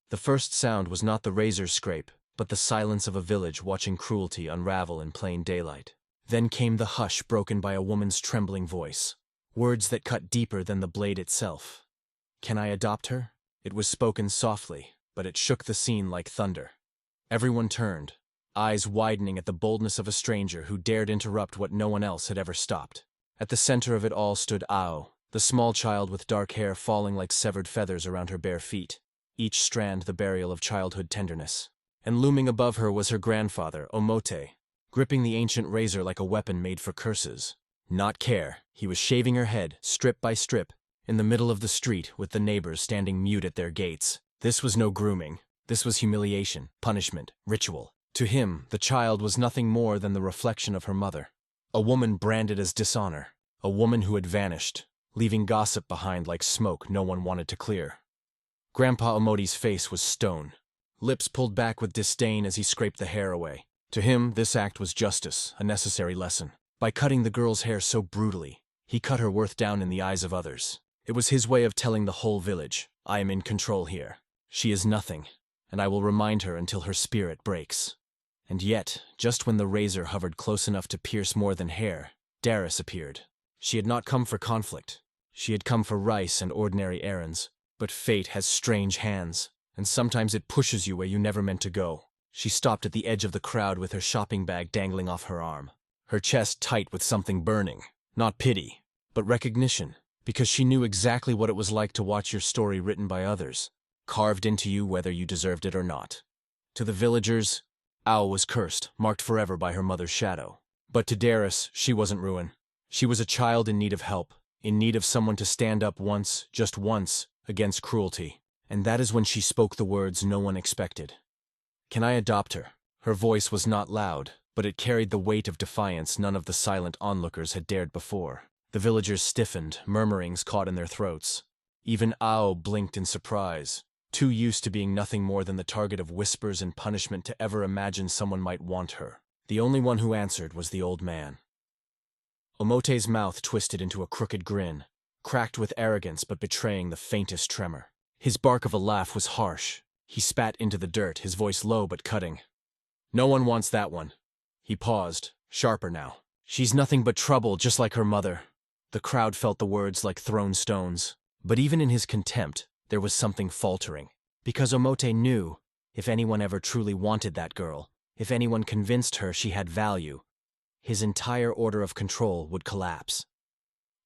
The first sound was not the razor's scrape, but the silence of a village watching cruelty unravel in plain daylight. Then came the hush broken by a woman's trembling voice. Words that cut deeper than the blade itself. "Can I adopt her?" It was spoken softly, but it shook the scene like thunder. Everyone turned, eyes widening at the boldness of a stranger who dared interrupt what no one else had ever stopped. At the center of it all stood Ao, the small child with dark hair falling like severed feathers around her bare feet, each strand the burial of childhood tenderness. And looming above her was her grandfather, Omote, gripping the ancient razor like a weapon made for curses. Not care, he was shaving her head, strip by strip, in the middle of the street with the neighbors standing mute at their gates. This was no grooming. This was humiliation, punishment, ritual. To him, the child was nothing more than the reflection of her mother. A woman branded as dishonor. A woman who had vanished, leaving gossip behind like smoke no one wanted to clear. Grandpa Omote's face was stone, lips pulled back with disdain as he scraped the hair away. To him, this act was justice, a necessary lesson. By cutting the girl's hair so brutally, he cut her worth down in the eyes of others. It was his way of telling the whole village, "I am in control here. She is nothing, and I will remind her until her spirit breaks." And yet, just when the razor hovered close enough to pierce more than hair, Darius appeared. She had not come for conflict. She had come for rice and ordinary errands. But fate has strange hands, and sometimes it pushes you where you never meant to go. She stopped at the edge of the crowd with her shopping bag dangling off her arm, her chest tight with something burning. Not pity, but recognition, because she knew exactly what it was like to watch your story written by others, carved into you whether you deserved it or not. To the villagers, Ao was cursed, marked forever by her mother's shadow. But to Darius, she wasn't ruin. She was a child in need of help, in need of someone to stand up once, just once, against cruelty. And that is when she spoke the words no one expected. "Can I adopt her?" Her voice was not loud, but it carried the weight of defiance none of the silent onlookers had dared before. The villagers stiffened, murmurings caught in their throats. Even Ao blinked in surprise, too used to being nothing more than the target of whispers and punishment to ever imagine someone might want her. The only one who answered was the old man. Omote's mouth twisted into a crooked grin, cracked with arrogance but betraying the faintest tremor. His bark of a laugh was harsh. He spat into the dirt, his voice low but cutting. "No one wants that one." He paused, sharper now. "She's nothing but trouble, just like her mother." The crowd felt the words like thrown stones. But even in his contempt, there was something faltering. Because Omote knew, if anyone ever truly wanted that girl, if anyone convinced her she had value, his entire order of control would collapse.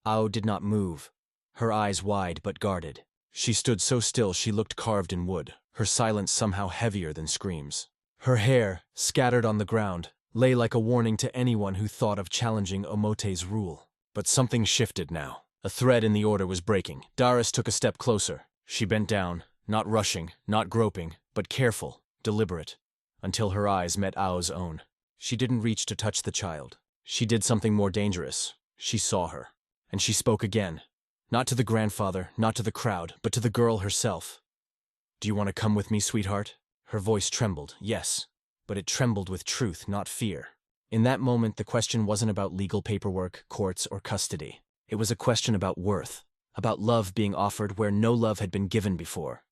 Ao did not move, her eyes wide but guarded. She stood so still she looked carved in wood, her silence somehow heavier than screams. Her hair, scattered on the ground, lay like a warning to anyone who thought of challenging Omote's rule. But something shifted now. A thread in the order was breaking. Darius took a step closer. She bent down, not rushing, not groping, but careful, deliberate, until her eyes met Ao's own. She didn't reach to touch the child. She did something more dangerous. She saw her. And she spoke again. Not to the grandfather, not to the crowd, but to the girl herself. "Do you want to come with me, sweetheart?" Her voice trembled, yes, but it trembled with truth, not fear. In that moment, the question wasn't about legal paperwork, courts, or custody. It was a question about worth, about love being offered where no love had been given before.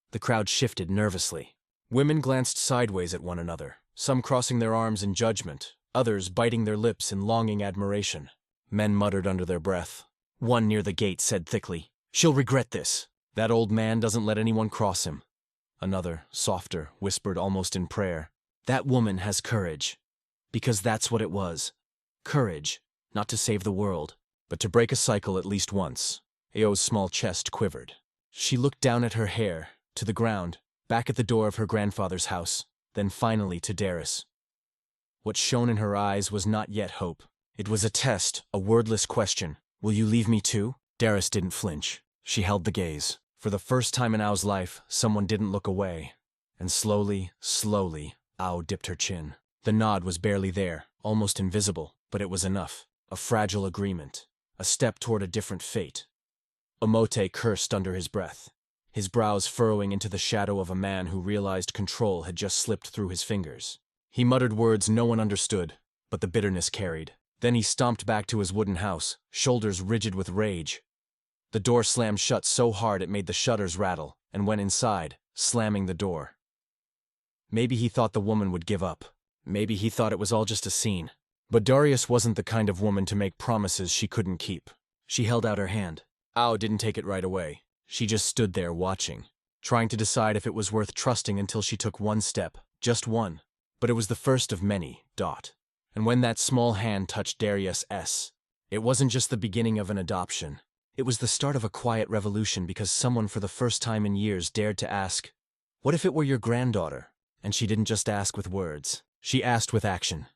The crowd shifted nervously. Women glanced sideways at one another, some crossing their arms in judgment, others biting their lips in longing admiration. Men muttered under their breath. One near the gate said thickly, "She'll regret this. That old man doesn't let anyone cross him." Another, softer, whispered almost in prayer, "That woman has courage." Because that's what it was. Courage, not to save the world, but to break a cycle at least once. Ao's small chest quivered. She looked down at her hair, to the ground, back at the door of her grandfather's house, then finally to Darius. What shone in her eyes was not yet hope. It was a test, a wordless question. "Will you leave me too?" Darius didn't flinch. She held the gaze. For the first time in Ao's life, someone didn't look away. And slowly, Ao dipped her chin. The nod was barely there, almost invisible, but it was enough. A fragile agreement. A step toward a different fate. Omote cursed under his breath, his brows furrowing into the shadow of a man who realized control had just slipped through his fingers. He muttered words no one understood, but the bitterness carried. Then he stomped back to his wooden house, shoulders rigid with rage. The door slammed shut so hard it made the shutters rattle, and when inside, slamming the door. Maybe he thought the woman would give up. Maybe he thought it was all just a scene. But Darius wasn't the kind of woman to make promises she couldn't keep. She held out her hand. Ao didn't take it right away. She just stood there watching, trying to decide if it was worth trusting until she took one step, just one. But it was the first of many. And when that small hand touched Darius', it wasn't just the beginning of an adoption. It was the start of a quiet revolution because someone for the first time in years dared to ask, "What if it were your granddaughter?" And she didn't just ask with words. She asked with action.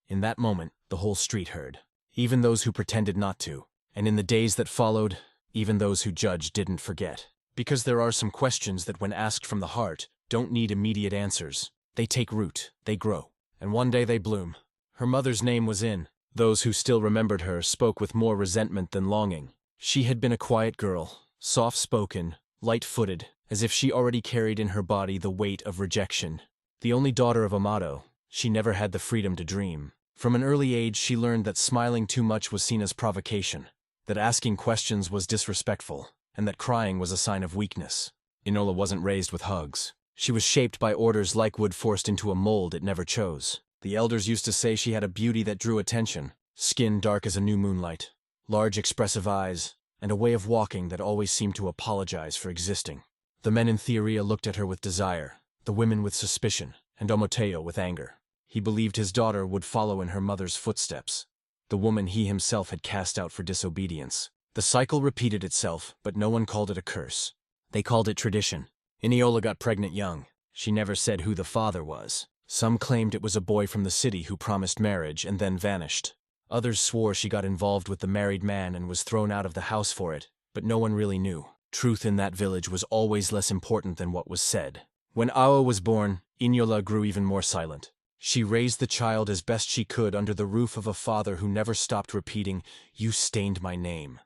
In that moment, the whole street heard. Even those who pretended not to. And in the days that followed, even those who judged didn't forget. Because there are some questions that when asked from the heart, don't need immediate answers. They take root, they grow, and one day they bloom. Her mother's name was In. Those who still remembered her spoke with more resentment than longing. She had been a quiet girl, soft-spoken, light-footed, as if she already carried in her body the weight of rejection. The only daughter of Amato, she never had the freedom to dream. From an early age she learned that smiling too much was seen as provocation, that asking questions was disrespectful, and that crying was a sign of weakness. Inola wasn't raised with hugs. She was shaped by orders like wood forced into a mold it never chose. The elders used to say she had a beauty that drew attention, skin dark as a new moonlight, large expressive eyes, and a way of walking that always seemed to apologize for existing. The men in Theoria looked at her with desire, the women with suspicion, and Omoteo with anger. He believed his daughter would follow in her mother's footsteps, the woman he himself had cast out for disobedience. The cycle repeated itself, but no one called it a curse. They called it tradition. Iniola got pregnant young. She never said who the father was. Some claimed it was a boy from the city who promised marriage and then vanished. Others swore she got involved with the married man and was thrown out of the house for it, but no one really knew. Truth in that village was always less important than what was said. When Ao was born, Iniola grew even more silent. She raised the child as best she could under the roof of a father who never stopped repeating, "You stained my name."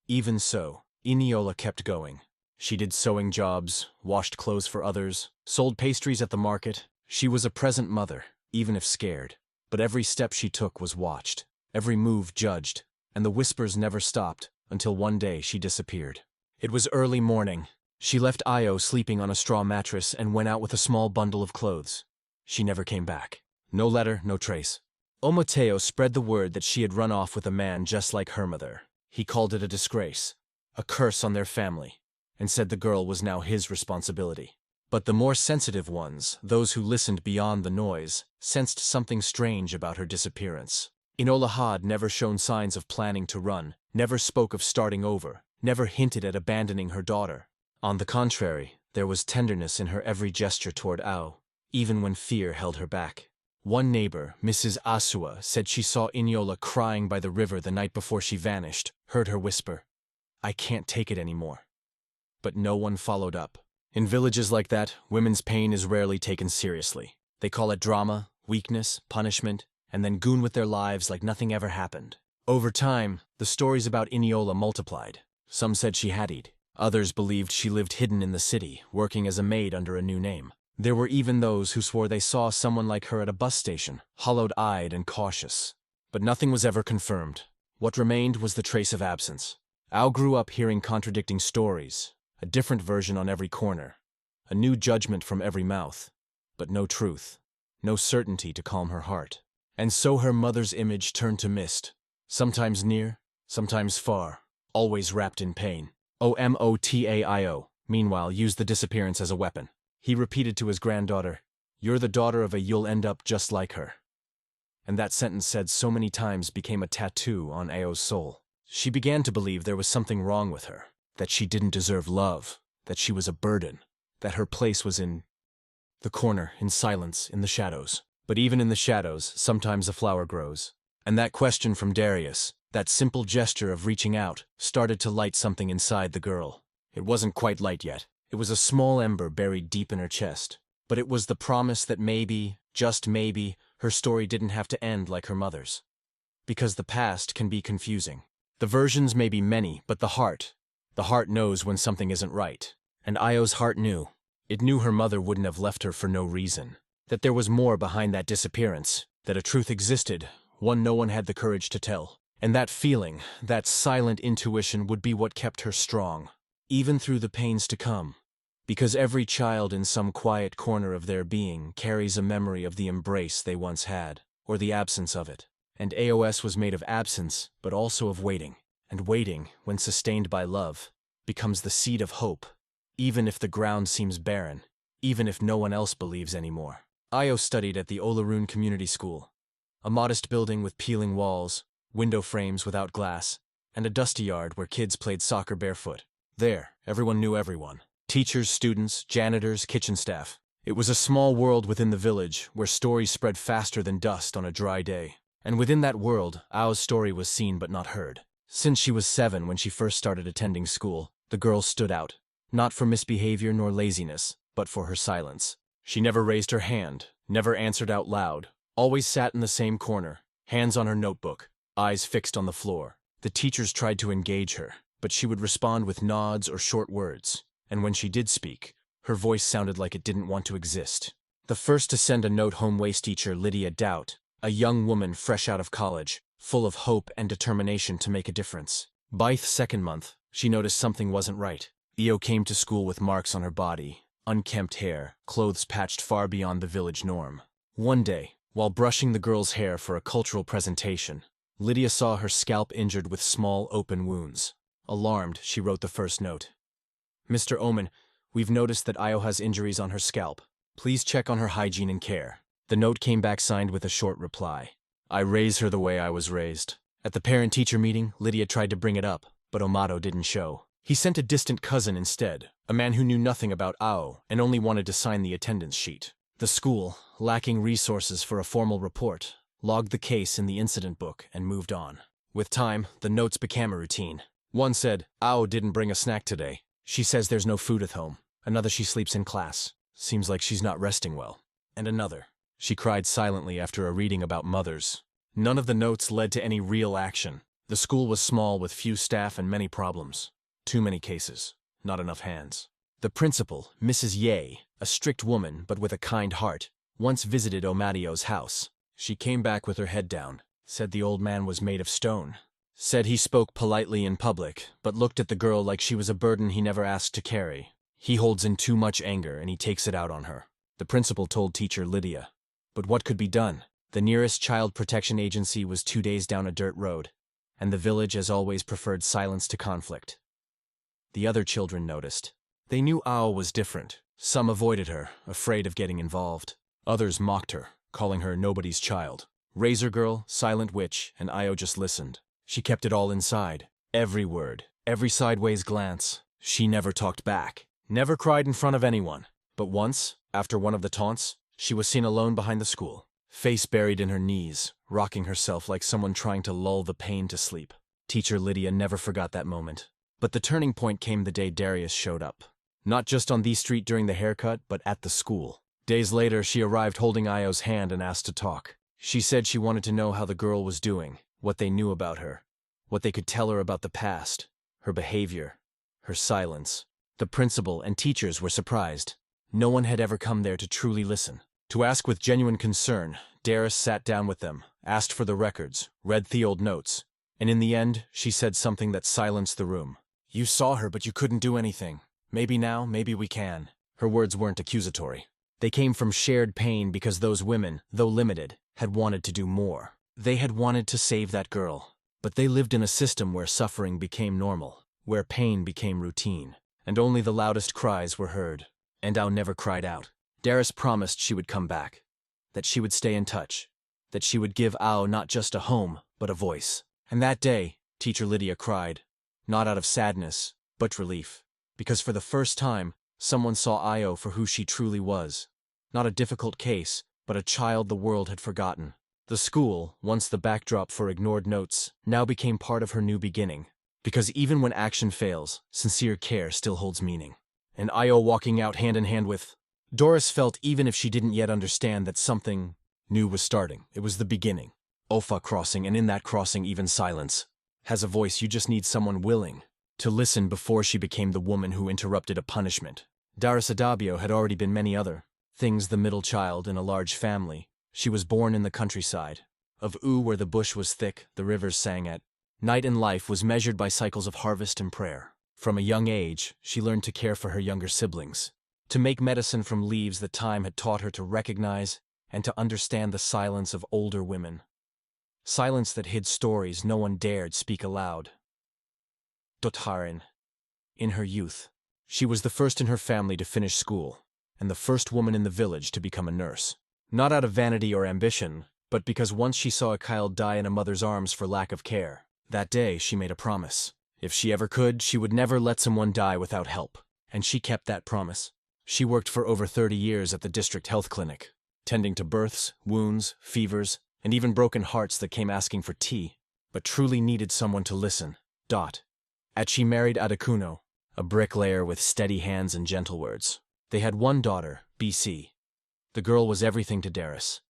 Even so, Iniola kept going. She did sewing jobs, washed clothes for others, sold pastries at the market. She was a present mother, even if scared. But every step she took was watched, every move judged, and the whispers never stopped until one day she disappeared. It was early morning. She left Io sleeping on a straw mattress and went out with a small bundle of clothes. She never came back. No letter, no trace. Omoteo spread the word that she had run off with a man just like her mother. He called it a disgrace, a curse on their family, and said the girl was now his responsibility. But the more sensitive ones, those who listened beyond the noise, sensed something strange about her disappearance. Inola had never shown signs of planning to run, never spoke of starting over, never hinted at abandoning her daughter. On the contrary, there was tenderness in her every gesture toward Ao, even when fear held her back. One neighbor, Mrs. Asua, said she saw Iniola crying by the river the night before she vanished, heard her whisper, "I can't take it anymore." But no one followed up. In villages like that, women's pain is rarely taken seriously. They call it drama, weakness, punishment, and then goon with their lives like nothing ever happened. Over time, the stories about Iniola multiplied. Some said she haddied. Others believed she lived hidden in the city, working as a maid under a new name. There were even those who swore they saw someone like her at a bus station, hollow-eyed and cautious. But nothing was ever confirmed. What remained was the trace of absence. Ao grew up hearing contradicting stories, a different version on every corner, a new judgment from every mouth, but no truth, no certainty to calm her heart. And so her mother's image turned to mist, sometimes near, sometimes far, always wrapped in pain. Omotao, meanwhile, used the disappearance as a weapon. He repeated to his granddaughter, "You're the daughter of a you'll end up just like her." And that sentence said so many times became a tattoo on Ao's soul. She began to believe there was something wrong with her, that she didn't deserve love, that she was a burden, that her place was in the corner, in silence, in the shadows. But even in the shadows, sometimes a flower grows. And that question from Darius, that simple gesture of reaching out, started to light something inside the girl. It wasn't quite light yet. It was a small ember buried deep in her chest. But it was the promise that maybe, just maybe, her story didn't have to end like her mother's. Because the past can be confusing. The versions may be many, but the heart knows when something isn't right. And Io's heart knew. It knew her mother wouldn't have left her for no reason. That there was more behind that disappearance. That a truth existed, one no one had the courage to tell. And that feeling, that silent intuition would be what kept her strong, even through the pains to come. Because every child in some quiet corner of their being carries a memory of the embrace they once had, or the absence of it. And AOS was made of absence, but also of waiting. And waiting, when sustained by love, becomes the seed of hope, even if the ground seems barren, even if no one else believes anymore. Io studied at the Olaroon Community School, a modest building with peeling walls, window frames without glass, and a dusty yard where kids played soccer barefoot. There, everyone knew everyone. Teachers, students, janitors, kitchen staff. It was a small world within the village where stories spread faster than dust on a dry day. And within that world, Ao's story was seen but not heard. Since she was 7 when she first started attending school, the girl stood out, not for misbehavior nor laziness, but for her silence. She never raised her hand, never answered out loud, always sat in the same corner, hands on her notebook, eyes fixed on the floor. The teachers tried to engage her, but she would respond with nods or short words, and when she did speak, her voice sounded like it didn't want to exist. The first to send a note home was teacher Lydia Doubt, a young woman fresh out of college, full of hope and determination to make a difference. By the second month, she noticed something wasn't right. Io came to school with marks on her body, unkempt hair, clothes patched far beyond the village norm. One day, while brushing the girl's hair for a cultural presentation, Lydia saw her scalp injured with small open wounds. Alarmed, she wrote the first note. Mr. Omen, we've noticed that Io has injuries on her scalp. Please check on her hygiene and care. The note came back signed with a short reply. I raise her the way I was raised. At the parent-teacher meeting, Lydia tried to bring it up, but Amato didn't show. He sent a distant cousin instead, a man who knew nothing about Ao and only wanted to sign the attendance sheet. The school, lacking resources for a formal report, logged the case in the incident book and moved on. With time, the notes became a routine. One said, Ao didn't bring a snack today. She says there's no food at home. Another, she sleeps in class. Seems like she's not resting well. And another, she cried silently after a reading about mothers. None of the notes led to any real action. The school was small with few staff and many problems. Too many cases, not enough hands. The principal, Mrs. Ye, a strict woman but with a kind heart, once visited Omadio's house. She came back with her head down, said the old man was made of stone, said he spoke politely in public, but looked at the girl like she was a burden he never asked to carry. He holds in too much anger and he takes it out on her. The principal told teacher Lydia. But what could be done? The nearest child protection agency was 2 days down a dirt road, and the village as always preferred silence to conflict. The other children noticed. They knew Ao was different. Some avoided her, afraid of getting involved. Others mocked her, calling her nobody's child. Razor Girl, Silent Witch, and Io just listened. She kept it all inside. Every word, every sideways glance. She never talked back, never cried in front of anyone. But once, after one of the taunts, she was seen alone behind the school, face buried in her knees, rocking herself like someone trying to lull the pain to sleep. Teacher Lydia never forgot that moment. But the turning point came the day Darius showed up. Not just on the street during the haircut, but at the school. Days later, she arrived holding Io's hand and asked to talk. She said she wanted to know how the girl was doing, what they knew about her, what they could tell her about the past, her behavior, her silence. The principal and teachers were surprised. No one had ever come there to truly listen. To ask with genuine concern, Darius sat down with them, asked for the records, read the old notes, and in the end, she said something that silenced the room. You saw her, but you couldn't do anything. Maybe now, maybe we can. Her words weren't accusatory. They came from shared pain because those women, though limited, had wanted to do more. They had wanted to save that girl. But they lived in a system where suffering became normal, where pain became routine, and only the loudest cries were heard. And Ao never cried out. Darius promised she would come back, that she would stay in touch, that she would give Ao not just a home, but a voice. And that day, Teacher Lydia cried, not out of sadness, but relief. Because for the first time, someone saw Io for who she truly was. Not a difficult case, but a child the world had forgotten. The school, once the backdrop for ignored notes, now became part of her new beginning. Because even when action fails, sincere care still holds meaning. And Io walking out hand in hand with Doris felt even if she didn't yet understand that something new was starting. It was the beginning. Ofa crossing, and in that crossing even silence has a voice. You just need someone willing to listen before she became the woman who interrupted a punishment. Darius Adabio had already been many other things. The middle child in a large family. She was born in the countryside. Of U, where the bush was thick, the rivers sang at. Night in life was measured by cycles of harvest and prayer. From a young age, she learned to care for her younger siblings. to make medicine from leaves that time had taught her to recognize and to understand the silence of older women. Silence that hid stories no one dared speak aloud. Dotharin. In her youth, she was the first in her family to finish school, and the first woman in the village to become a nurse. Not out of vanity or ambition, but because once she saw a child die in a mother's arms for lack of care. That day she made a promise. If she ever could, she would never let someone die without help. And she kept that promise. She worked for over 30 years at the district health clinic, tending to births, wounds, fevers, and even broken hearts that came asking for tea, but truly needed someone to listen. As she married Adakuno, a bricklayer with steady hands and gentle words. They had one daughter, BC. The girl was everything to Darius.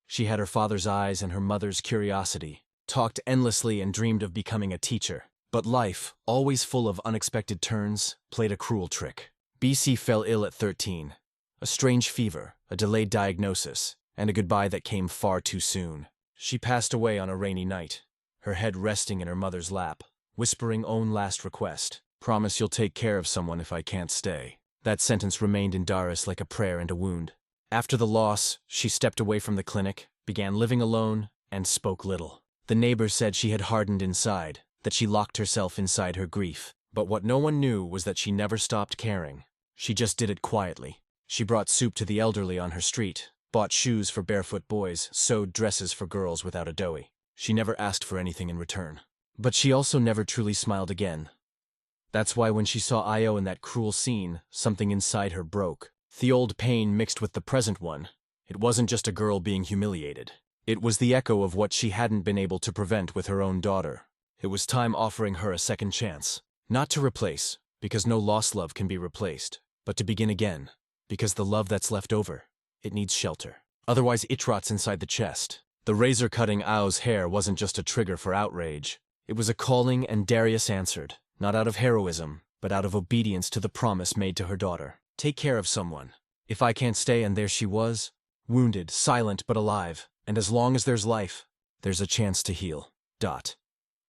She had her father's eyes and her mother's curiosity, talked endlessly and dreamed of becoming a teacher. But life, always full of unexpected turns, played a cruel trick. BC fell ill at 13. A strange fever, a delayed diagnosis, and a goodbye that came far too soon. She passed away on a rainy night, her head resting in her mother's lap, whispering own last request. Promise you'll take care of someone if I can't stay. That sentence remained in Darius like a prayer and a wound. After the loss, she stepped away from the clinic, began living alone, and spoke little. The neighbors said she had hardened inside, that she locked herself inside her grief. But what no one knew was that she never stopped caring. She just did it quietly. She brought soup to the elderly on her street, bought shoes for barefoot boys, sewed dresses for girls without a doughy. She never asked for anything in return. But she also never truly smiled again. That's why when she saw Io in that cruel scene, something inside her broke. The old pain mixed with the present one. It wasn't just a girl being humiliated. It was the echo of what she hadn't been able to prevent with her own daughter. It was time offering her a second chance. Not to replace, because no lost love can be replaced, but to begin again, because the love that's left over, it needs shelter. Otherwise it rots inside the chest. The razor cutting Ao's hair wasn't just a trigger for outrage. It was a calling, and Darius answered, not out of heroism, but out of obedience to the promise made to her daughter. Take care of someone. If I can't stay, and there she was, wounded, silent but alive, and as long as there's life, there's a chance to heal.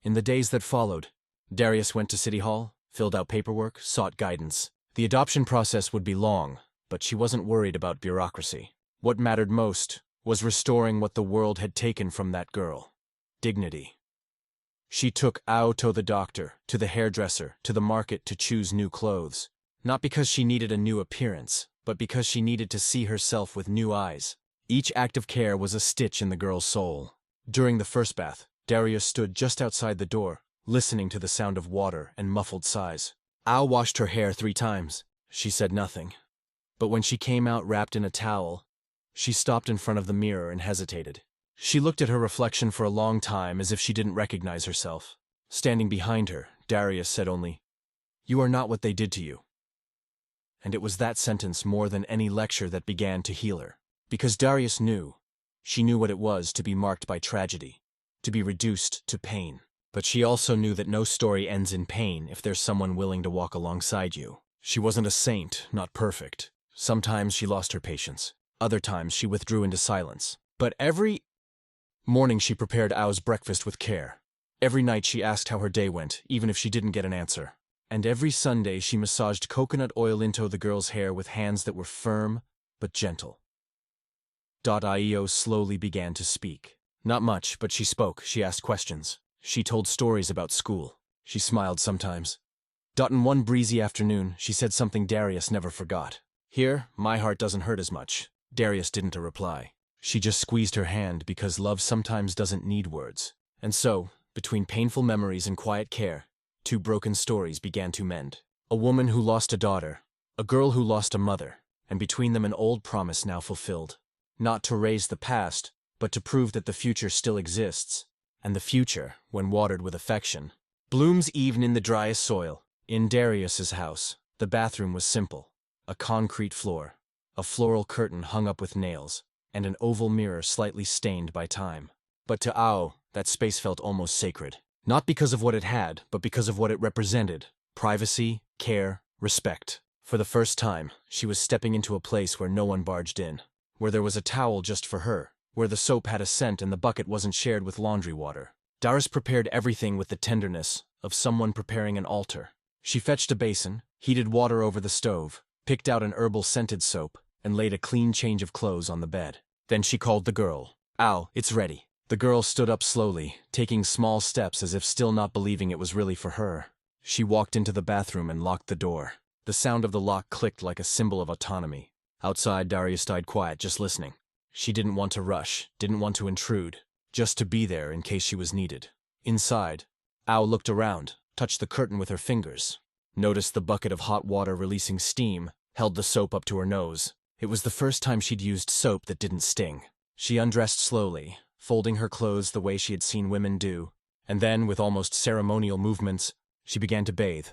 In the days that followed, Darius went to City Hall, filled out paperwork, sought guidance. The adoption process would be long, but she wasn't worried about bureaucracy. What mattered most was restoring what the world had taken from that girl: dignity. She took Ao to the doctor, to the hairdresser, to the market to choose new clothes. Not because she needed a new appearance, but because she needed to see herself with new eyes. Each act of care was a stitch in the girl's soul. During the first bath, Darius stood just outside the door, listening to the sound of water and muffled sighs. Ao washed her hair 3 times. She said nothing. But when she came out wrapped in a towel, she stopped in front of the mirror and hesitated. She looked at her reflection for a long time as if she didn't recognize herself. Standing behind her, Darius said only, "You are not what they did to you." And it was that sentence more than any lecture that began to heal her. Because Darius knew. She knew what it was to be marked by tragedy, to be reduced to pain. But she also knew that no story ends in pain if there's someone willing to walk alongside you. She wasn't a saint, not perfect. Sometimes she lost her patience. Other times she withdrew into silence. But every morning she prepared Ao's breakfast with care. Every night she asked how her day went, even if she didn't get an answer. And every Sunday she massaged coconut oil into the girl's hair with hands that were firm but gentle. Io slowly began to speak. Not much, but she spoke. She asked questions. She told stories about school. She smiled sometimes. In one breezy afternoon, she said something Darius never forgot. "Here, my heart doesn't hurt as much." Darius didn't reply. She just squeezed her hand because love sometimes doesn't need words. And so, between painful memories and quiet care, 2 broken stories began to mend. A woman who lost a daughter, a girl who lost a mother, and between them an old promise now fulfilled. Not to raise the past, but to prove that the future still exists. And the future, when watered with affection, blooms even in the driest soil. In Darius's house, the bathroom was simple. A concrete floor, a floral curtain hung up with nails, and an oval mirror slightly stained by time. But to Ao, that space felt almost sacred. Not because of what it had, but because of what it represented: privacy, care, respect. For the first time, she was stepping into a place where no one barged in, where there was a towel just for her, where the soap had a scent and the bucket wasn't shared with laundry water. Darius prepared everything with the tenderness of someone preparing an altar. She fetched a basin, heated water over the stove, picked out an herbal-scented soap, and laid a clean change of clothes on the bed. Then she called the girl. "Ow, it's ready." The girl stood up slowly, taking small steps as if still not believing it was really for her. She walked into the bathroom and locked the door. The sound of the lock clicked like a symbol of autonomy. Outside, Daria stayed quiet, just listening. She didn't want to rush, didn't want to intrude, just to be there in case she was needed. Inside, Ao looked around, touched the curtain with her fingers, noticed the bucket of hot water releasing steam, held the soap up to her nose. It was the first time she'd used soap that didn't sting. She undressed slowly, folding her clothes the way she had seen women do, and then, with almost ceremonial movements, she began to bathe.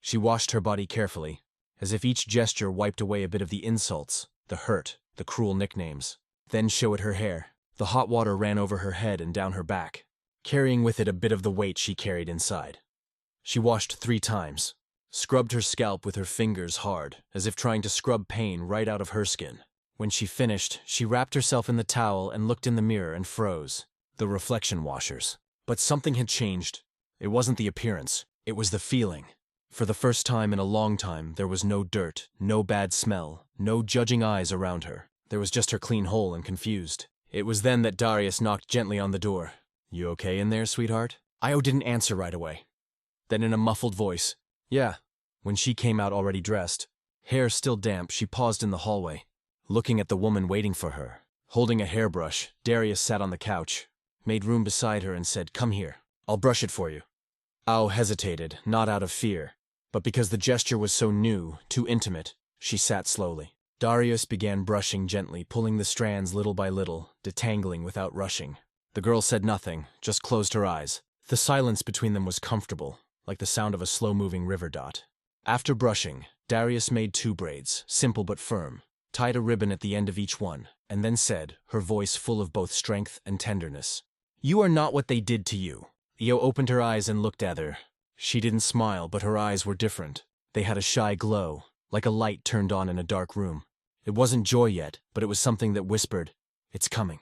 She washed her body carefully, as if each gesture wiped away a bit of the insults, the hurt, the cruel nicknames. Then showed her hair. The hot water ran over her head and down her back, carrying with it a bit of the weight she carried inside. She washed 3 times, scrubbed her scalp with her fingers hard, as if trying to scrub pain right out of her skin. When she finished, she wrapped herself in the towel and looked in the mirror and froze. The reflection washers. But something had changed. It wasn't the appearance, it was the feeling. For the first time in a long time, there was no dirt, no bad smell, no judging eyes around her. There was just her clean whole and confused. It was then that Darius knocked gently on the door. "You okay in there, sweetheart?" Io didn't answer right away. Then in a muffled voice, "Yeah." When she came out already dressed, hair still damp, she paused in the hallway, looking at the woman waiting for her. Holding a hairbrush, Darius sat on the couch, made room beside her and said, "Come here. I'll brush it for you." Ao hesitated, not out of fear, but because the gesture was so new, too intimate. She sat slowly. Darius began brushing gently, pulling the strands little by little, detangling without rushing. The girl said nothing, just closed her eyes. The silence between them was comfortable, like the sound of a slow-moving river dot. After brushing, Darius made 2 braids, simple but firm, tied a ribbon at the end of each one, and then said, her voice full of both strength and tenderness, "You are not what they did to you." Io opened her eyes and looked at her. She didn't smile, but her eyes were different. They had a shy glow, like a light turned on in a dark room. It wasn't joy yet, but it was something that whispered, "It's coming."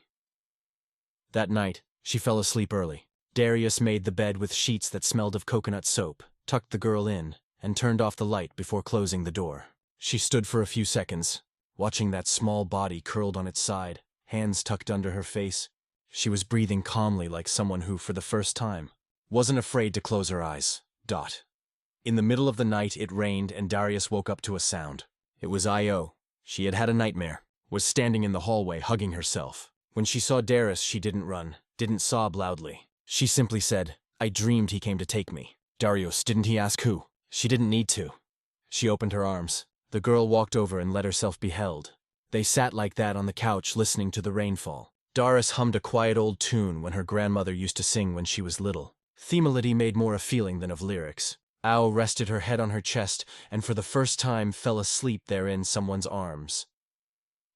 That night, she fell asleep early. Darius made the bed with sheets that smelled of coconut soap, tucked the girl in, and turned off the light before closing the door. She stood for a few seconds, watching that small body curled on its side, hands tucked under her face. She was breathing calmly like someone who, for the first time, wasn't afraid to close her eyes. In the middle of the night, it rained and Darius woke up to a sound. It was Io. She had had a nightmare, was standing in the hallway hugging herself. When she saw Darius, she didn't run, didn't sob loudly. She simply said, "I dreamed he came to take me." "Darius, didn't he ask who?" She didn't need to. She opened her arms. The girl walked over and let herself be held. They sat like that on the couch listening to the rainfall. Darius hummed a quiet old tune when her grandmother used to sing when she was little. The melody made more of feeling than of lyrics. Ao rested her head on her chest and for the first time fell asleep there in someone's arms.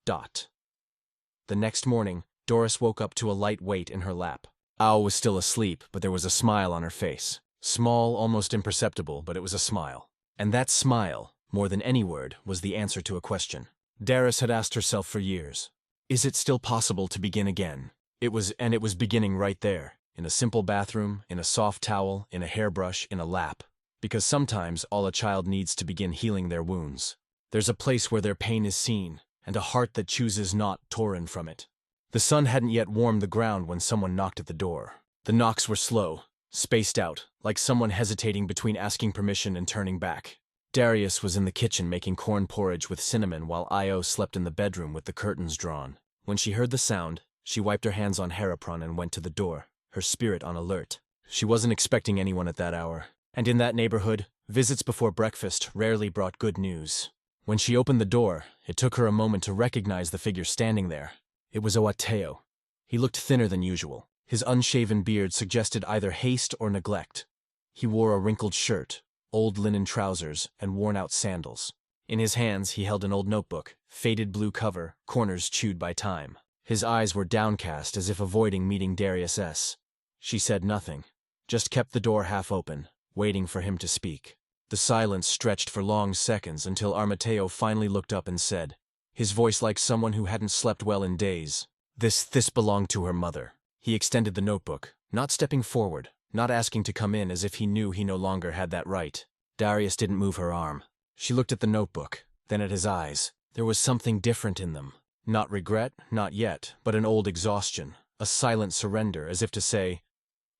The next morning, Doris woke up to a light weight in her lap. Ao was still asleep, but there was a smile on her face. Small, almost imperceptible, but it was a smile. And that smile, more than any word, was the answer to a question Darius had asked herself for years. Is it still possible to begin again? It was beginning right there, in a simple bathroom, in a soft towel, in a hairbrush, in a lap. Because sometimes all a child needs to begin healing their wounds. There's a place where their pain is seen, and a heart that chooses not torn from it. The sun hadn't yet warmed the ground when someone knocked at the door. The knocks were slow, spaced out, like someone hesitating between asking permission and turning back. Darius was in the kitchen making corn porridge with cinnamon while Io slept in the bedroom with the curtains drawn. When she heard the sound, she wiped her hands on Harapron and went to the door, her spirit on alert. She wasn't expecting anyone at that hour. And in that neighborhood, visits before breakfast rarely brought good news. When she opened the door, it took her a moment to recognize the figure standing there. It was Oateo. He looked thinner than usual. His unshaven beard suggested either haste or neglect. He wore a wrinkled shirt, old linen trousers, and worn-out sandals. In his hands, he held an old notebook, faded blue cover, corners chewed by time. His eyes were downcast as if avoiding meeting Darius S. She said nothing, just kept the door half open, waiting for him to speak. The silence stretched for long seconds until Armateo finally looked up and said, his voice like someone who hadn't slept well in days, This belonged to her mother." He extended the notebook, not stepping forward, not asking to come in as if he knew he no longer had that right. Darius didn't move her arm. She looked at the notebook, then at his eyes. There was something different in them. Not regret, not yet, but an old exhaustion, a silent surrender, as if to say,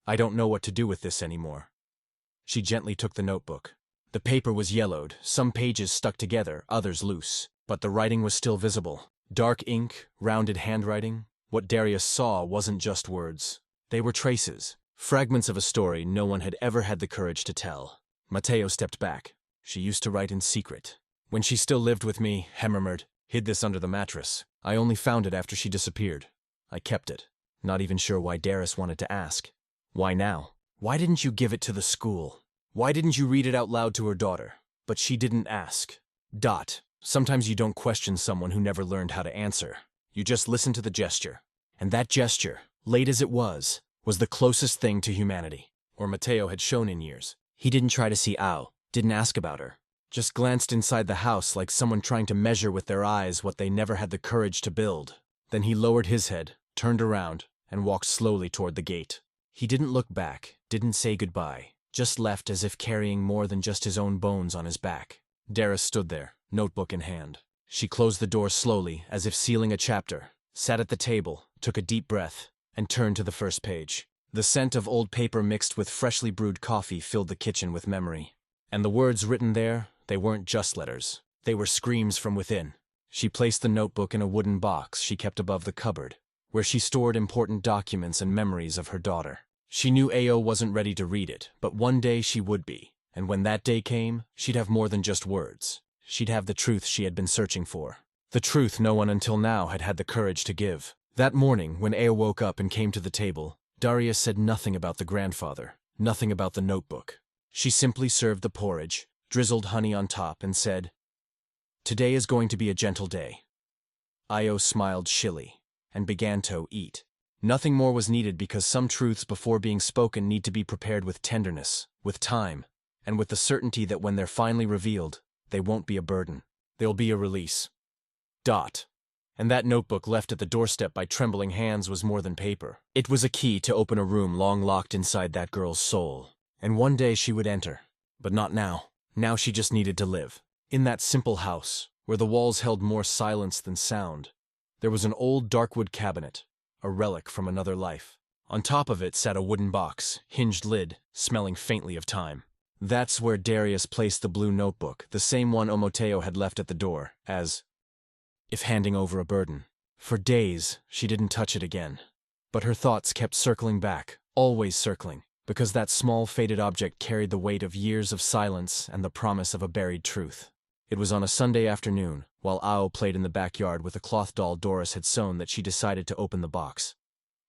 I don't know what to do with this anymore. She gently took the notebook. The paper was yellowed, some pages stuck together, others loose, but the writing was still visible. Dark ink, rounded handwriting. What Darius saw wasn't just words. They were traces, fragments of a story no one had ever had the courage to tell. Mateo stepped back. She used to write in secret. When she still lived with me, he murmured, hid this under the mattress. I only found it after she disappeared. I kept it. Not even sure why Darius wanted to ask. Why now? Why didn't you give it to the school? Why didn't you read it out loud to her daughter? But she didn't ask. Sometimes you don't question someone who never learned how to answer. You just listen to the gesture. And that gesture, late as it was the closest thing to humanity, or Mateo had shown in years. He didn't try to see Ao, didn't ask about her. Just glanced inside the house like someone trying to measure with their eyes what they never had the courage to build. Then he lowered his head, turned around, and walked slowly toward the gate. He didn't look back, didn't say goodbye, just left as if carrying more than just his own bones on his back. Darius stood there, notebook in hand. She closed the door slowly, as if sealing a chapter, sat at the table, took a deep breath, and turned to the first page. The scent of old paper mixed with freshly brewed coffee filled the kitchen with memory. And the words written there, they weren't just letters. They were screams from within. She placed the notebook in a wooden box she kept above the cupboard, where she stored important documents and memories of her daughter. She knew Ao wasn't ready to read it, but one day she would be. And when that day came, she'd have more than just words. She'd have the truth she had been searching for. The truth no one until now had had the courage to give. That morning, when Ao woke up and came to the table, Darius said nothing about the grandfather, nothing about the notebook. She simply served the porridge, drizzled honey on top, and said, Today is going to be a gentle day. Ao smiled shilly, and began to eat. Nothing more was needed because some truths before being spoken need to be prepared with tenderness, with time, and with the certainty that when they're finally revealed, they won't be a burden. They'll be a release. And that notebook left at the doorstep by trembling hands was more than paper. It was a key to open a room long locked inside that girl's soul. And one day she would enter. But not now. Now she just needed to live. In that simple house, where the walls held more silence than sound, there was an old darkwood cabinet, a relic from another life. On top of it sat a wooden box, hinged lid, smelling faintly of time. That's where Darius placed the blue notebook, the same one Mateo had left at the door, as if handing over a burden. For days, she didn't touch it again. But her thoughts kept circling back, always circling, because that small faded object carried the weight of years of silence and the promise of a buried truth. It was on a Sunday afternoon, while Ao played in the backyard with a cloth doll Doris had sewn, that she decided to open the box.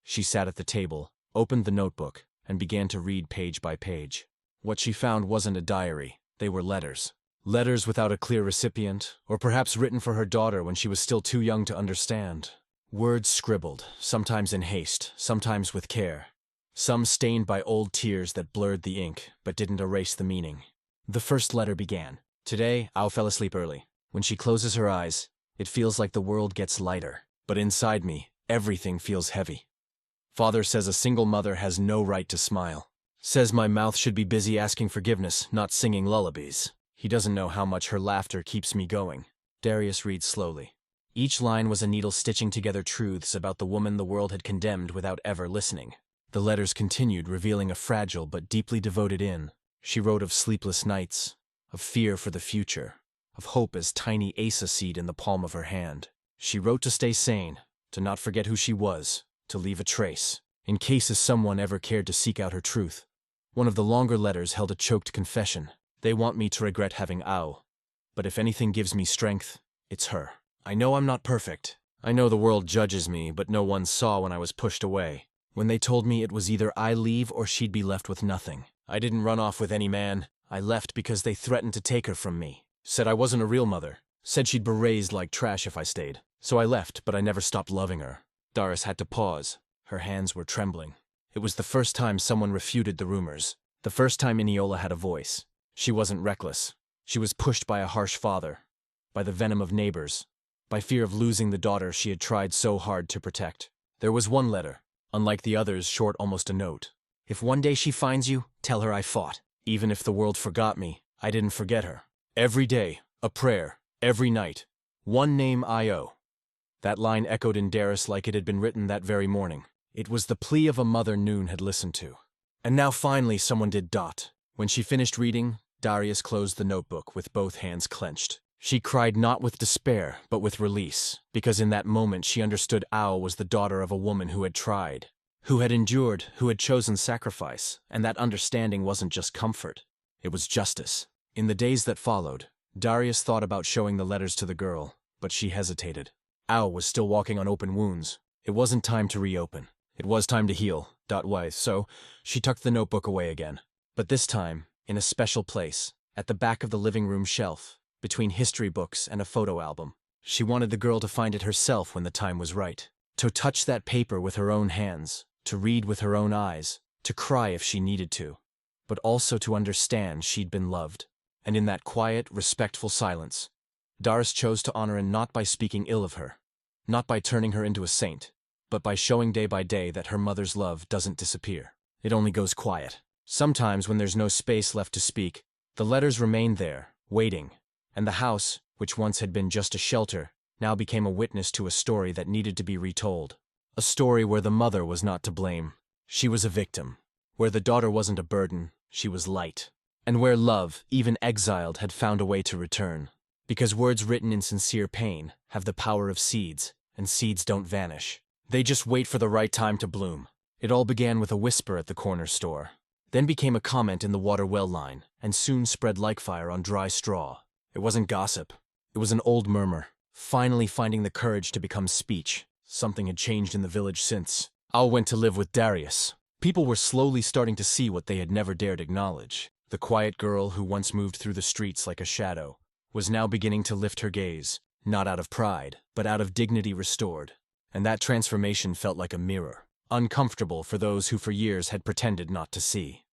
She sat at the table, opened the notebook, and began to read page by page. What she found wasn't a diary, they were letters. Letters without a clear recipient, or perhaps written for her daughter when she was still too young to understand. Words scribbled, sometimes in haste, sometimes with care. Some stained by old tears that blurred the ink, but didn't erase the meaning. The first letter began. Today, Ao fell asleep early. When she closes her eyes, it feels like the world gets lighter. But inside me, everything feels heavy. Father says a single mother has no right to smile. Says my mouth should be busy asking forgiveness, not singing lullabies. He doesn't know how much her laughter keeps me going. Darius reads slowly. Each line was a needle stitching together truths about the woman the world had condemned without ever listening. The letters continued, revealing a fragile but deeply devoted in. She wrote of sleepless nights, of fear for the future, of hope as tiny Asa seed in the palm of her hand. She wrote to stay sane, to not forget who she was, to leave a trace, in case someone ever cared to seek out her truth. One of the longer letters held a choked confession. They want me to regret having Ao, but if anything gives me strength, it's her. I know I'm not perfect. I know the world judges me, but no one saw when I was pushed away. When they told me it was either I leave or she'd be left with nothing. I didn't run off with any man. I left because they threatened to take her from me. Said I wasn't a real mother. Said she'd be raised like trash if I stayed. So I left, but I never stopped loving her. Doris had to pause. Her hands were trembling. It was the first time someone refuted the rumors. The first time Iniola had a voice. She wasn't reckless. She was pushed by a harsh father, by the venom of neighbors, by fear of losing the daughter she had tried so hard to protect. There was one letter, unlike the others, short, almost a note. If one day she finds you, tell her I fought. Even if the world forgot me, I didn't forget her. Every day, a prayer, Every night. One name Io. That line echoed in Darius like it had been written that very morning. It was the plea of a mother Noon had listened to. And now finally someone did dot. When she finished reading, Darius closed the notebook with both hands clenched. She cried not with despair, but with release, because in that moment she understood Ao was the daughter of a woman who had tried, who had endured, who had chosen sacrifice, and that understanding wasn't just comfort. It was justice. In the days that followed, Darius thought about showing the letters to the girl, but she hesitated. Ao was still walking on open wounds. It wasn't time to reopen. It was time to heal. So she tucked the notebook away again. But this time, in a special place, at the back of the living room shelf, between history books and a photo album. She wanted the girl to find it herself when the time was right. To touch that paper with her own hands, to read with her own eyes, to cry if she needed to, but also to understand she'd been loved. And in that quiet, respectful silence, Darius chose to honor her not by speaking ill of her, not by turning her into a saint, but by showing day by day that her mother's love doesn't disappear. It only goes quiet. Sometimes when there's no space left to speak, the letters remain there, waiting, and the house, which once had been just a shelter, now became a witness to a story that needed to be retold. A story where the mother was not to blame. She was a victim. Where the daughter wasn't a burden, she was light. And where love, even exiled, had found a way to return. Because words written in sincere pain have the power of seeds, and seeds don't vanish. They just wait for the right time to bloom. It all began with a whisper at the corner store, then became a comment in the water well line, and soon spread like fire on dry straw. It wasn't gossip. It was an old murmur, finally finding the courage to become speech. Something had changed in the village since Ao went to live with Darius. People were slowly starting to see what they had never dared acknowledge. The quiet girl who once moved through the streets like a shadow was now beginning to lift her gaze, not out of pride, but out of dignity restored. And that transformation felt like a mirror, uncomfortable for those who for years had pretended not to see.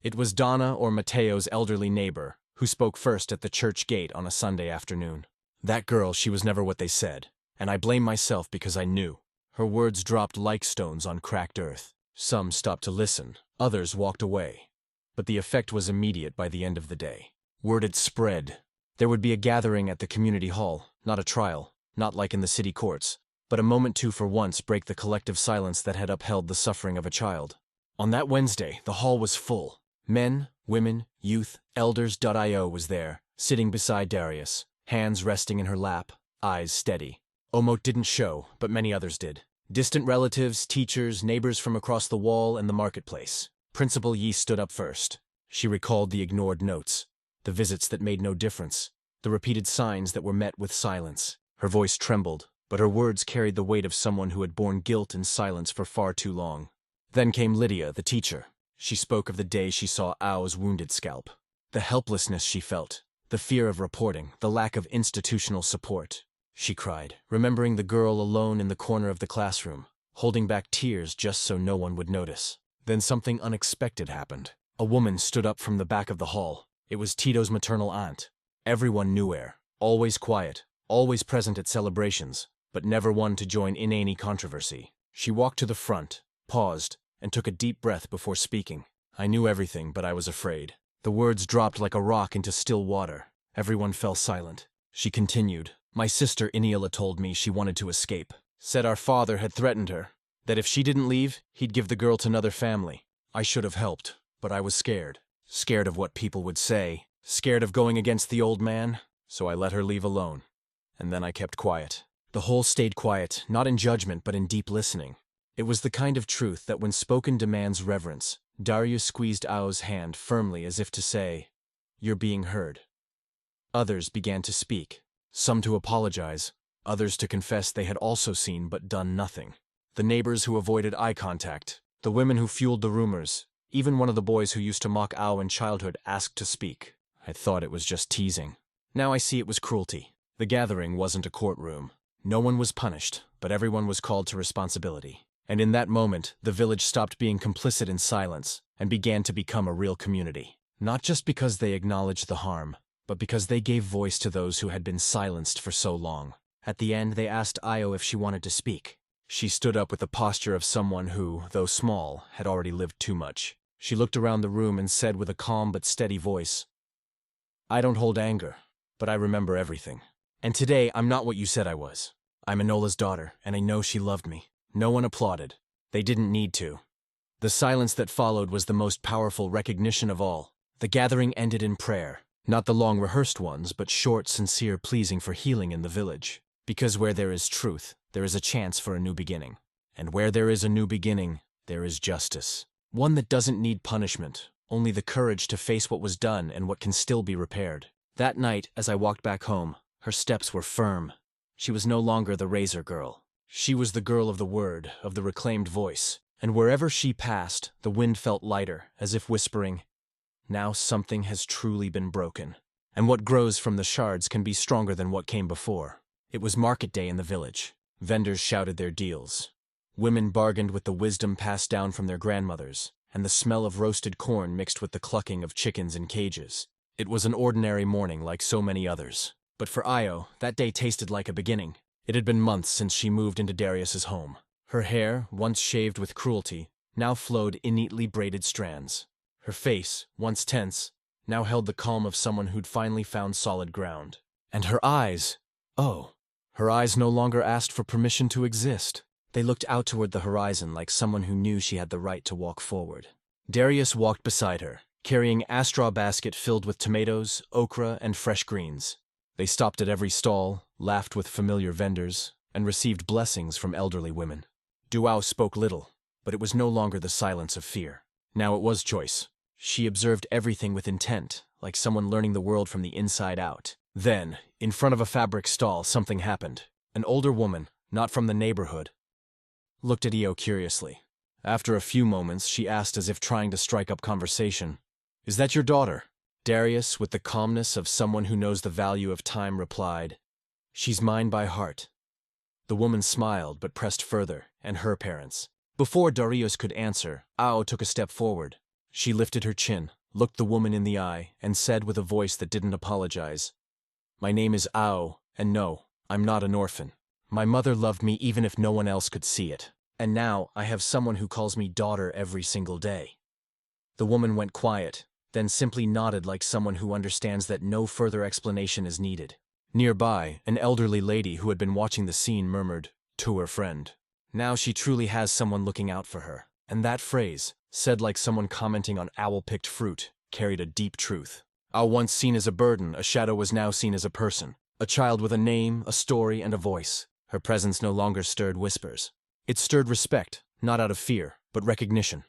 It was Donna, or Mateo's elderly neighbor, who spoke first at the church gate on a Sunday afternoon. That girl, she was never what they said, and I blame myself because I knew. Her words dropped like stones on cracked earth. Some stopped to listen, others walked away. But the effect was immediate by the end of the day. Word had spread. There would be a gathering at the community hall, not a trial, not like in the city courts, but a moment to for once break the collective silence that had upheld the suffering of a child. On that Wednesday, the hall was full. Men, women, youth, elders.io was there, sitting beside Darius, hands resting in her lap, eyes steady. Omot didn't show, but many others did. Distant relatives, teachers, neighbors from across the wall and the marketplace. Principal Yi stood up first. She recalled the ignored notes, the visits that made no difference, the repeated signs that were met with silence. Her voice trembled, but her words carried the weight of someone who had borne guilt and silence for far too long. Then came Lydia, the teacher. She spoke of the day she saw Ao's wounded scalp, the helplessness she felt, the fear of reporting, the lack of institutional support. She cried, remembering the girl alone in the corner of the classroom, holding back tears just so no one would notice. Then something unexpected happened. A woman stood up from the back of the hall. It was Tito's maternal aunt. Everyone knew her, always quiet, always present at celebrations, but never one to join in any controversy. She walked to the front, paused, and took a deep breath before speaking. I knew everything, but I was afraid. The words dropped like a rock into still water. Everyone fell silent. She continued, my sister Iniela told me she wanted to escape. Said our father had threatened her, that if she didn't leave, he'd give the girl to another family. I should have helped, but I was scared. Scared of what people would say. Scared of going against the old man, so I let her leave alone. And then I kept quiet. The whole stayed quiet, not in judgment but in deep listening. It was the kind of truth that when spoken demands reverence. Darius squeezed Ao's hand firmly as if to say, you're being heard. Others began to speak, some to apologize, others to confess they had also seen but done nothing. The neighbors who avoided eye contact, the women who fueled the rumors, even one of the boys who used to mock Ao in childhood asked to speak. I thought it was just teasing. Now I see it was cruelty. The gathering wasn't a courtroom. No one was punished, but everyone was called to responsibility. And in that moment, the village stopped being complicit in silence and began to become a real community. Not just because they acknowledged the harm, but because they gave voice to those who had been silenced for so long. At the end, they asked Io if she wanted to speak. She stood up with the posture of someone who, though small, had already lived too much. She looked around the room and said with a calm but steady voice, I don't hold anger, but I remember everything. And today, I'm not what you said I was. I'm Enola's daughter, and I know she loved me. No one applauded. They didn't need to. The silence that followed was the most powerful recognition of all. The gathering ended in prayer. Not the long rehearsed ones, but short, sincere pleasing for healing in the village. Because where there is truth, there is a chance for a new beginning. And where there is a new beginning, there is justice. One that doesn't need punishment, only the courage to face what was done and what can still be repaired. That night, as I walked back home, her steps were firm. She was no longer the razor girl. She was the girl of the word, of the reclaimed voice. And wherever she passed, the wind felt lighter, as if whispering, "Now something has truly been broken. And what grows from the shards can be stronger than what came before." It was market day in the village. Vendors shouted their deals. Women bargained with the wisdom passed down from their grandmothers, and the smell of roasted corn mixed with the clucking of chickens in cages. It was an ordinary morning like so many others. But for Io, that day tasted like a beginning. It had been months since she moved into Darius's home. Her hair, once shaved with cruelty, now flowed in neatly braided strands. Her face, once tense, now held the calm of someone who'd finally found solid ground. And her eyes, oh, her eyes no longer asked for permission to exist. They looked out toward the horizon like someone who knew she had the right to walk forward. Darius walked beside her, carrying a straw basket filled with tomatoes, okra, and fresh greens. They stopped at every stall, laughed with familiar vendors, and received blessings from elderly women. Duao spoke little, but it was no longer the silence of fear. Now it was choice. She observed everything with intent, like someone learning the world from the inside out. Then, in front of a fabric stall, something happened. An older woman, not from the neighborhood, looked at Io curiously. After a few moments, she asked as if trying to strike up conversation, "Is that your daughter?" Darius, with the calmness of someone who knows the value of time, replied, "She's mine by heart." The woman smiled but pressed further, and her parents. Before Darius could answer, Ao took a step forward. She lifted her chin, looked the woman in the eye, and said with a voice that didn't apologize, "My name is Ao, and no, I'm not an orphan. My mother loved me even if no one else could see it. And now I have someone who calls me daughter every single day." The woman went quiet, then simply nodded like someone who understands that no further explanation is needed. Nearby, an elderly lady who had been watching the scene murmured, to her friend, "Now she truly has someone looking out for her." And that phrase, said like someone commenting on owl-picked fruit, carried a deep truth. Once seen as a burden, a shadow was now seen as a person. A child with a name, a story, and a voice. Her presence no longer stirred whispers. It stirred respect, not out of fear, but recognition.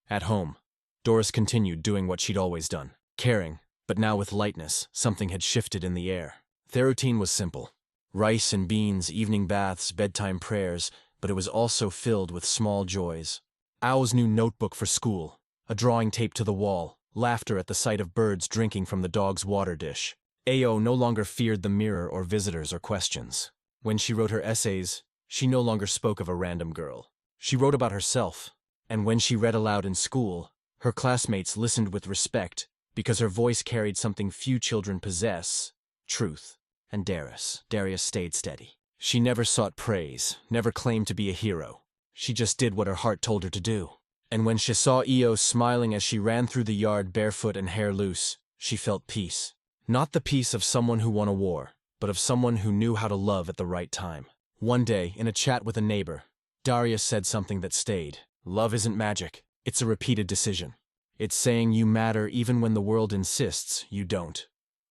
At home, Doris continued doing what she'd always done, caring, but now with lightness. Something had shifted in the air. Their routine was simple. Rice and beans, evening baths, bedtime prayers, but it was also filled with small joys. Ao's new notebook for school, a drawing taped to the wall, laughter at the sight of birds drinking from the dog's water dish. Ao no longer feared the mirror or visitors or questions. When she wrote her essays, she no longer spoke of a random girl. She wrote about herself. And when she read aloud in school, her classmates listened with respect because her voice carried something few children possess, truth. And Darius stayed steady. She never sought praise, never claimed to be a hero. She just did what her heart told her to do. And when she saw Io smiling as she ran through the yard barefoot and hair loose, she felt peace. Not the peace of someone who won a war, but of someone who knew how to love at the right time. One day, in a chat with a neighbor, Darius said something that stayed. Love isn't magic. It's a repeated decision. It's saying you matter even when the world insists you don't.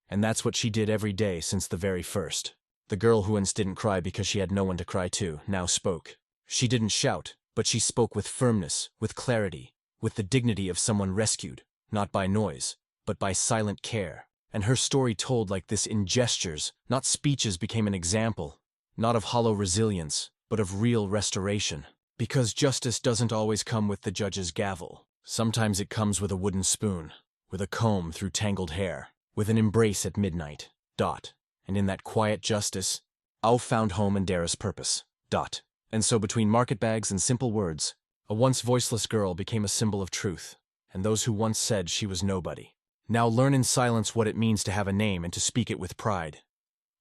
And that's what she did every day since the very first. The girl who once didn't cry because she had no one to cry to now spoke. She didn't shout, but she spoke with firmness, with clarity, with the dignity of someone rescued, not by noise, but by silent care. And her story told like this in gestures, not speeches, became an example, not of hollow resilience, but of real restoration. Because justice doesn't always come with the judge's gavel. Sometimes it comes with a wooden spoon, with a comb through tangled hair, with an embrace at midnight. And in that quiet justice, Ao found home and Dara's purpose. And so between market bags and simple words, a once voiceless girl became a symbol of truth, and those who once said she was nobody now learn in silence what it means to have a name and to speak it with pride.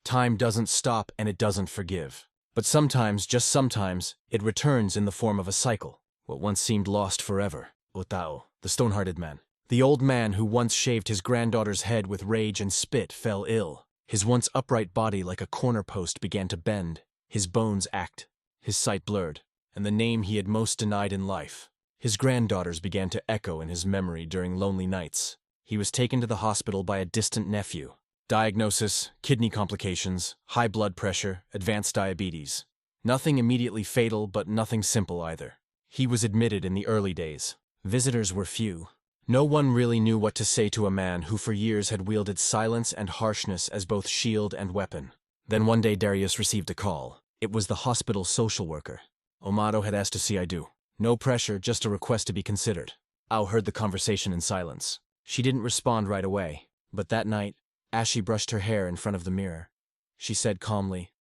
Time doesn't stop and it doesn't forgive. But sometimes, just sometimes, it returns in the form of a cycle, what once seemed lost forever. Otao, the stone-hearted man. The old man who once shaved his granddaughter's head with rage and spit fell ill. His once upright body like a corner post began to bend, his bones ached, his sight blurred, and the name he had most denied in life. His granddaughters began to echo in his memory during lonely nights. He was taken to the hospital by a distant nephew. Diagnosis: kidney complications, high blood pressure, advanced diabetes. Nothing immediately fatal, but nothing simple either. He was admitted in the early days. Visitors were few. No one really knew what to say to a man who for years had wielded silence and harshness as both shield and weapon. Then one day Darius received a call. It was the hospital social worker. Amato had asked to see Idu. No pressure, just a request to be considered. Ao heard the conversation in silence. She didn't respond right away, but that night, as she brushed her hair in front of the mirror, she said calmly,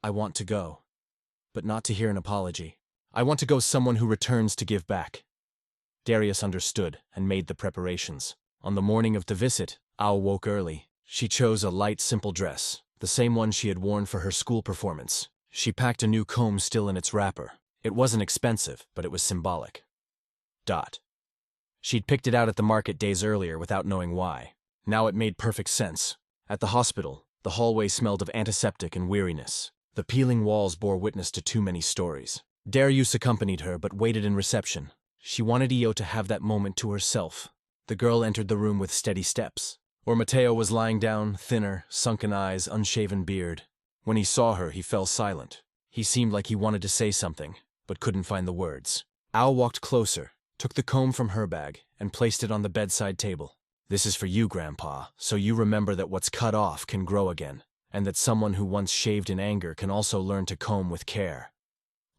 "I want to go, but not to hear an apology. I want to go someone who returns to give back." Darius understood and made the preparations. On the morning of the visit, Ao woke early. She chose a light, simple dress, the same one she had worn for her school performance. She packed a new comb still in its wrapper. It wasn't expensive, but it was symbolic. She'd picked it out at the market days earlier without knowing why. Now it made perfect sense. At the hospital, the hallway smelled of antiseptic and weariness. The peeling walls bore witness to too many stories. Darius accompanied her but waited in reception. She wanted Io to have that moment to herself. The girl entered the room with steady steps. Where Matteo was lying down, thinner, sunken eyes, unshaven beard. When he saw her, he fell silent. He seemed like he wanted to say something, but couldn't find the words. Ao walked closer, took the comb from her bag, and placed it on the bedside table. "This is for you, Grandpa, so you remember that what's cut off can grow again, and that someone who once shaved in anger can also learn to comb with care."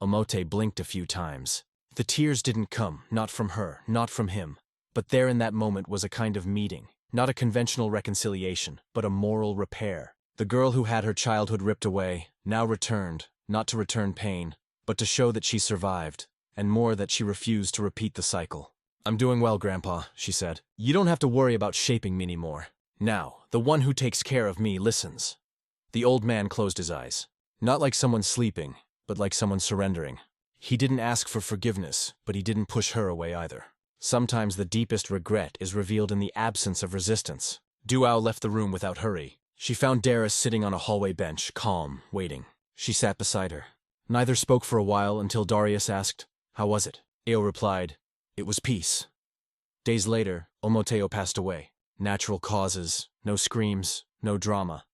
Omote blinked a few times. The tears didn't come, not from her, not from him. But there in that moment was a kind of meeting, not a conventional reconciliation, but a moral repair. The girl who had her childhood ripped away, now returned, not to return pain, but to show that she survived, and more that she refused to repeat the cycle. "I'm doing well, Grandpa," she said. "You don't have to worry about shaping me anymore. Now, the one who takes care of me listens." The old man closed his eyes. Not like someone sleeping, but like someone surrendering. He didn't ask for forgiveness, but he didn't push her away either. Sometimes the deepest regret is revealed in the absence of resistance. Duao left the room without hurry. She found Darius sitting on a hallway bench, calm, waiting. She sat beside her. Neither spoke for a while until Darius asked, "How was it?" Io replied, "It was peace." Days later, Omoteo passed away. Natural causes, no screams, no drama.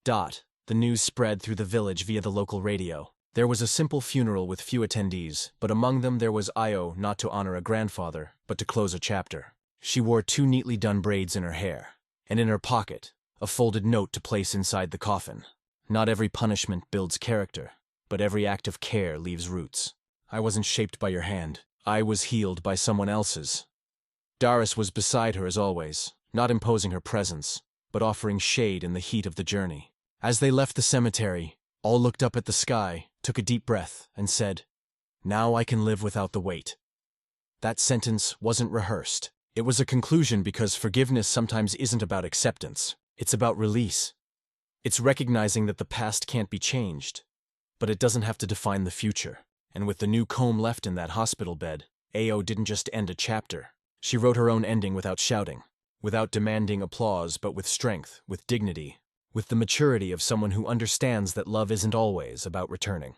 The news spread through the village via the local radio. There was a simple funeral with few attendees, but among them there was Io, not to honor a grandfather, but to close a chapter. She wore 2 neatly done braids in her hair, and in her pocket, a folded note to place inside the coffin. Not every punishment builds character, but every act of care leaves roots. I wasn't shaped by your hand. I was healed by someone else's. Darius was beside her as always, not imposing her presence, but offering shade in the heat of the journey. As they left the cemetery, all looked up at the sky, took a deep breath, and said, "Now I can live without the weight." That sentence wasn't rehearsed. It was a conclusion because forgiveness sometimes isn't about acceptance. It's about release. It's recognizing that the past can't be changed, but it doesn't have to define the future. And with the new comb left in that hospital bed, Ao didn't just end a chapter. She wrote her own ending without shouting, without demanding applause, but with strength, with dignity, with the maturity of someone who understands that love isn't always about returning.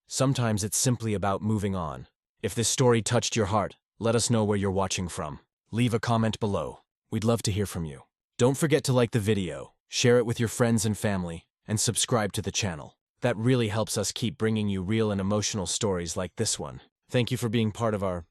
Sometimes it's simply about moving on. If this story touched your heart, let us know where you're watching from. Leave a comment below. We'd love to hear from you. Don't forget to like the video, share it with your friends and family, and subscribe to the channel. That really helps us keep bringing you real and emotional stories like this one. Thank you for being part of our